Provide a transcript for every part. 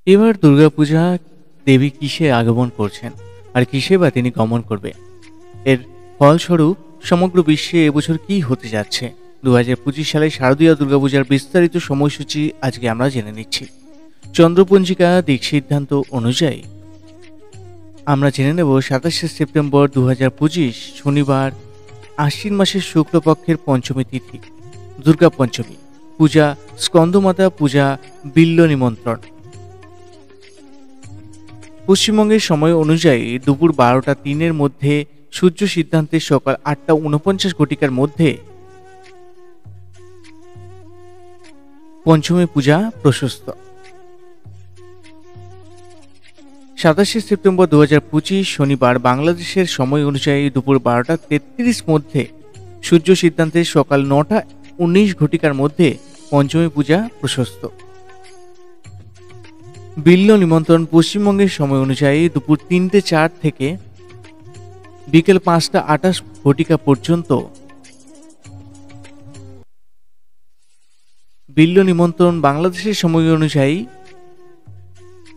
এবার দুর্গাপূজা দেবী কিসে আগমন করছেন আর কিসে বা তিনি গমন করবেন, এর ফলস্বরূপ সমগ্র বিশ্বে এবছর কি হতে যাচ্ছে 2025 সালে শারদীয় দুর্গাপূজার বিস্তারিত সময়সূচি আজকে আমরা জেনে নিচ্ছি। চন্দ্রপঞ্জিকা দিক সিদ্ধান্ত অনুযায়ী আমরা জেনে নেব 27 সেপ্টেম্বর 2025 শনিবার আশ্বিন মাসের শুক্লপক্ষের পঞ্চমী তিথি দুর্গা পঞ্চমী পূজা, স্কন্দমাতা পূজা, বিল্ল নিমন্ত্রণ। পশ্চিমবঙ্গের সময় অনুযায়ী দুপুর 12টা 3 মধ্যে সূর্য সিদ্ধান্তে সকাল 8টা 49 মধ্যে পঞ্চমী পূজা প্রশস্ত। 27 সেপ্টেম্বর 2025 শনিবার বাংলাদেশের সময় অনুযায়ী দুপুর 12টা 33 মধ্যে সূর্য সিদ্ধান্তে সকাল 9টা 19 মধ্যে পঞ্চমী পূজা প্রশস্ত। বিল্ল নিমন্ত্রণ পশ্চিমবঙ্গের সময় অনুযায়ী দুপুর 3টে 4 থেকে বিকেল 5টা 28 পর্যন্ত। বিল্ল নিমন্ত্রণ বাংলাদেশের সময় অনুযায়ী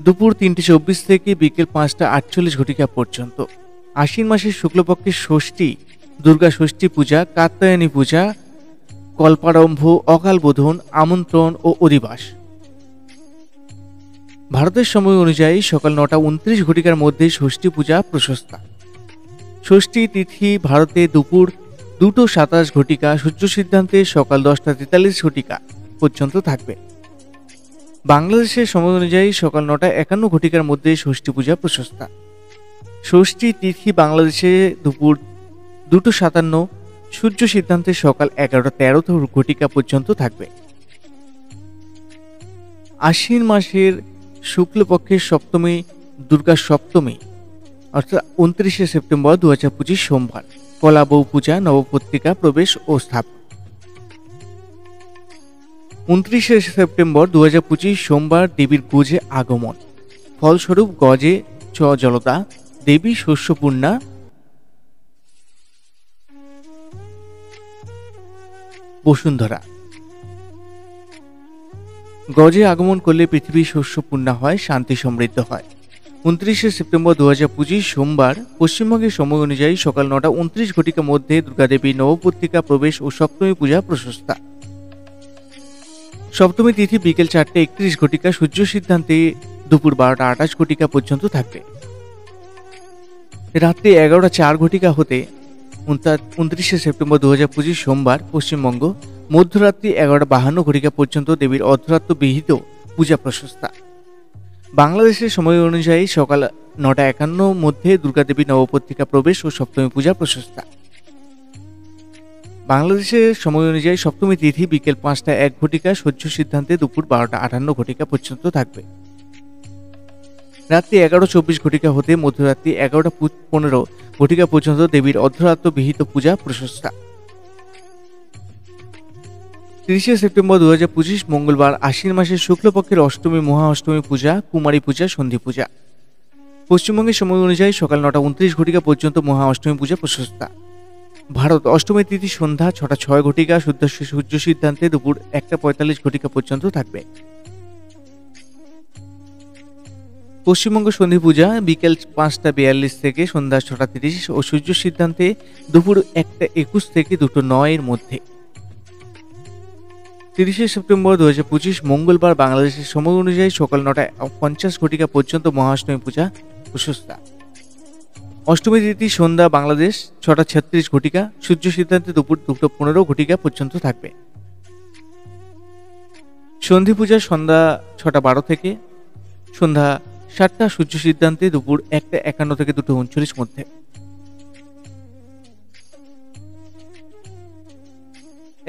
দুপুর 3টে 24 থেকে বিকেল 5টা 48 পর্যন্ত। আশ্বিন মাসের শুক্লপক্ষের ষষ্ঠী দুর্গা ষষ্ঠী পূজা, কাত্যায়নী পূজা, কল্পারম্ভ, অকাল বোধন, আমন্ত্রণ ও অধিবাস। ভারতের সময় অনুযায়ী সকাল 9টা 29 মধ্যে ষষ্ঠী পূজা প্রশস্তা। ষষ্ঠী তিথি ভারতে দুপুর 2টা 27 সূর্য সিদ্ধান্তে সকাল 10টা 43 পর্যন্ত থাকবে। বাংলাদেশের সময় অনুযায়ী সকাল 9টা 51 মধ্যে ষষ্ঠী পূজা প্রশস্তা। ষষ্ঠী তিথি বাংলাদেশে দুপুর 2টা 57 সূর্য সিদ্ধান্তে সকাল 11টা 13 পর্যন্ত থাকবে। আশ্বিন মাসের শুক্লপক্ষের সপ্তমী দুর্গা সপ্তমী অর্থাৎ 29 সেপ্টেম্বর 2025 সোমবার কলা বউ পূজা, নবপত্রিকা প্রবেশ ও স্থাপন। 29 সেপ্টেম্বর 2025 সোমবার দেবীর গজে আগমন, ফলস্বরূপ গজে জলদা দেবী শস্যপূর্ণা বসুন্ধরা। গজে আগমন করলে পৃথিবী শস্যপূর্ণা হয়, শান্তি সমৃদ্ধ হয়। 29 সেপ্টেম্বর 2025 সোমবার পশ্চিমবঙ্গের সময় অনুযায়ী সকাল 9টা 29 মধ্যে দুর্গাদেবী নবপত্রিকা প্রবেশ ও সপ্তমী পূজা প্রশস্তা। সপ্তমী তিথি বিকেল 4টা 31 সূর্য সিদ্ধান্তে দুপুর 12টা 28 পর্যন্ত থাকবে। রাত্রি 11টা 4 হতে 29 সেপ্টেম্বর 2025 সোমবার পশ্চিমবঙ্গ মধ্যরাত্রি 11টা 52 পর্যন্ত দেবীর অর্ধরাত্র বিহিত পূজা প্রশস্তা। বাংলাদেশের সময় অনুযায়ী সকাল 9টা 51 মধ্যে দুর্গাদেবী নবপত্রিকা প্রবেশ ও সপ্তমী পূজা প্রশস্তা। বাংলাদেশের সময় অনুযায়ী সপ্তমী তিথি বিকেল 5টা 1 সূর্য সিদ্ধান্তে দুপুর 12টা 58 পর্যন্ত থাকবে। রাত্রি 11টা 24 হতে মধ্যরাত্রি 11টা 15 পর্যন্ত দেবীর অর্ধরাত্র বিহিত পূজা প্রশস্তা। 30 সেপ্টেম্বর 2025 মঙ্গলবার আশ্বিন মাসের শুক্লপক্ষের অষ্টমী মহা অষ্টমী পূজা, কুমারী পূজা, সন্ধি পূজা। পশ্চিমবঙ্গের সময় অনুযায়ী সকাল 9টা 29 পর্যন্ত মহা অষ্টমী পূজা প্রশস্তা। ভারত অষ্টমী তিথি সন্ধ্যা 6টা 6 শুদ্ধ সূর্য সিদ্ধান্তে দুপুর 1টা 45 পর্যন্ত থাকবে। পশ্চিমবঙ্গ সন্ধি পূজা বিকেল 5টা 42 থেকে সন্ধ্যা 6টা 30 ও সূর্য সিদ্ধান্তে দুপুর 1টা 21 থেকে 2টা 9 মধ্যে। 30 সেপ্টেম্বর 2025 মঙ্গলবার বাংলাদেশের সময় অনুযায়ী সকাল 9টা 50 পর্যন্ত মহাষ্টমী পূজা প্রশস্তা। অষ্টমী তিথি সন্ধ্যা বাংলাদেশ 6টা 36 সূর্য সিদ্ধান্তে দুপুর 2টা 15 পর্যন্ত থাকবে। সন্ধি পূজা সন্ধ্যা 6টা 12 থেকে সন্ধ্যা 7টা সূর্য সিদ্ধান্তে দুপুর 1টা 51 থেকে 2টা 39 মধ্যে।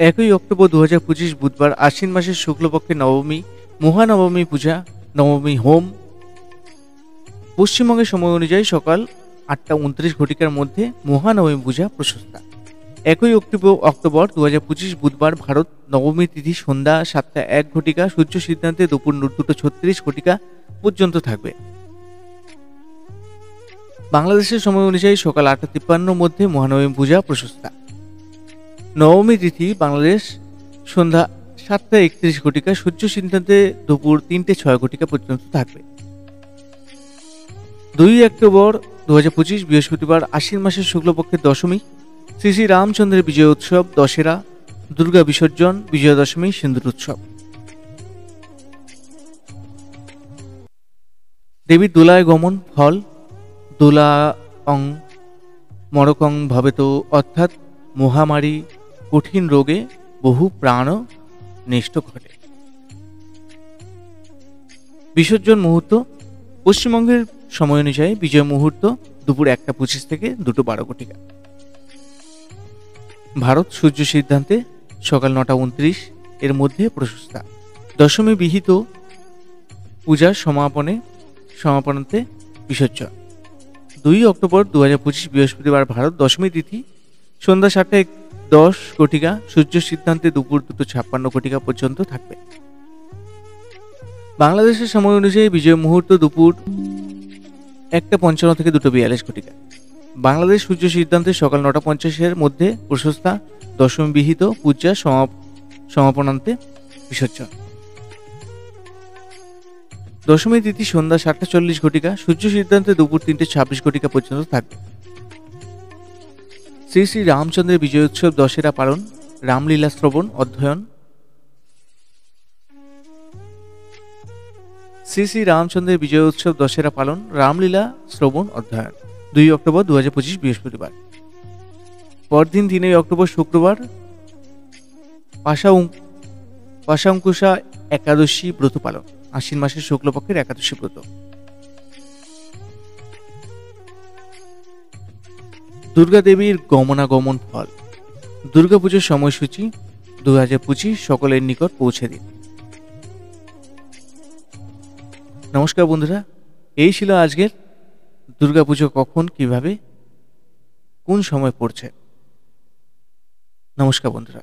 1 অক্টোবর 2025 বুধবার আশ্বিন মাসের শুক্লপক্ষে নবমী মহানবমী পূজা, নবমী হোম। পশ্চিমবঙ্গের সময় অনুযায়ী সকাল 8টা 29 মধ্যে মহানবমী পূজা প্রশস্তা। 1 অক্টোবর 2025 বুধবার ভারত নবমী তিথি সন্ধ্যা 7টা 1 সূর্য সিদ্ধান্তে দুপুর 2টা 36 পর্যন্ত থাকবে। বাংলাদেশের সময় অনুযায়ী সকাল 8টা 53 মধ্যে মহানবমী পূজা প্রশস্তা। নবমী তিথি বাংলাদেশ সন্ধ্যা 7:31 সূর্য সিদ্ধান্তে দুপুর 3:06 পর্যন্ত থাকবে। 2 অক্টোবর 2025 বৃহস্পতিবার, আশ্বিন মাসের শুক্লপক্ষের দশমী, শ্রী শ্রী রামচন্দ্রের বিজয় উৎসব, দশেরা, দুর্গা বিসর্জন, বিজয়া দশমী, সিন্দুর উৎসব। দেবীর দোলায় গমন ফল। দোলা অং মরকং ভবেত, অর্থাৎ মহামারী, কঠিন রোগে বহু প্রাণ নষ্ট ঘটে। বিসর্জন মুহূর্ত। পশ্চিমবঙ্গের সময় অনুযায়ী বিজয় মুহূর্ত দুপুর 1:25 থেকে 2:12। ভারত সূর্য সিদ্ধান্তে সকাল 9:29 এর মধ্যে প্রশস্তা। দশমী বিহিত পূজার সমাপনান্তে বিসর্জন। 2 অক্টোবর 2025 বৃহস্পতিবার, ভারত দশমী তিথি সন্ধ্যা 7:10 সূর্য সিদ্ধান্তে দুপুর 2:56 পর্যন্ত থাকবে। বাংলাদেশের সময় অনুযায়ী বিজয় মুহূর্ত দুপুর 1:55 থেকে 2:42। বাংলাদেশ সূর্য সিদ্ধান্তে সকাল 9:50 এর মধ্যে প্রশস্তা। দশমী বিহিত পূজা সমাপনান্তে বিসর্জন। দশমী তিথি সন্ধ্যা 7:40, সূর্য সিদ্ধান্তে দুপুর 3:26 পর্যন্ত থাকবে। শ্রী শ্রী রামচন্দ্রের বিজয় উৎসব, দশেরা পালন, রামলীলা শ্রবণ অধ্যয়ন। শ্রী শ্রী রামচন্দ্রের বিজয় উৎসব, দশেরা পালন, রামলীলা শ্রবণ অধ্যয়ন। 2 অক্টোবর 2025 বৃহস্পতিবার। পরদিন 3 অক্টোবর শুক্রবার, পাশাঙ্কুশা একাদশী ব্রত পালন, আশ্বিন মাসের শুক্লপক্ষের একাদশী ব্রত। দুর্গা দেবীর গমনাগমন ফল। দুর্গাপুজোর সময়সূচি 2025 সকলের নিকট পৌঁছে দিন। নমস্কার বন্ধুরা, এই ছিল আজকের দুর্গাপুজো কখন, কিভাবে, কোন সময় পড়ছে। নমস্কার বন্ধুরা।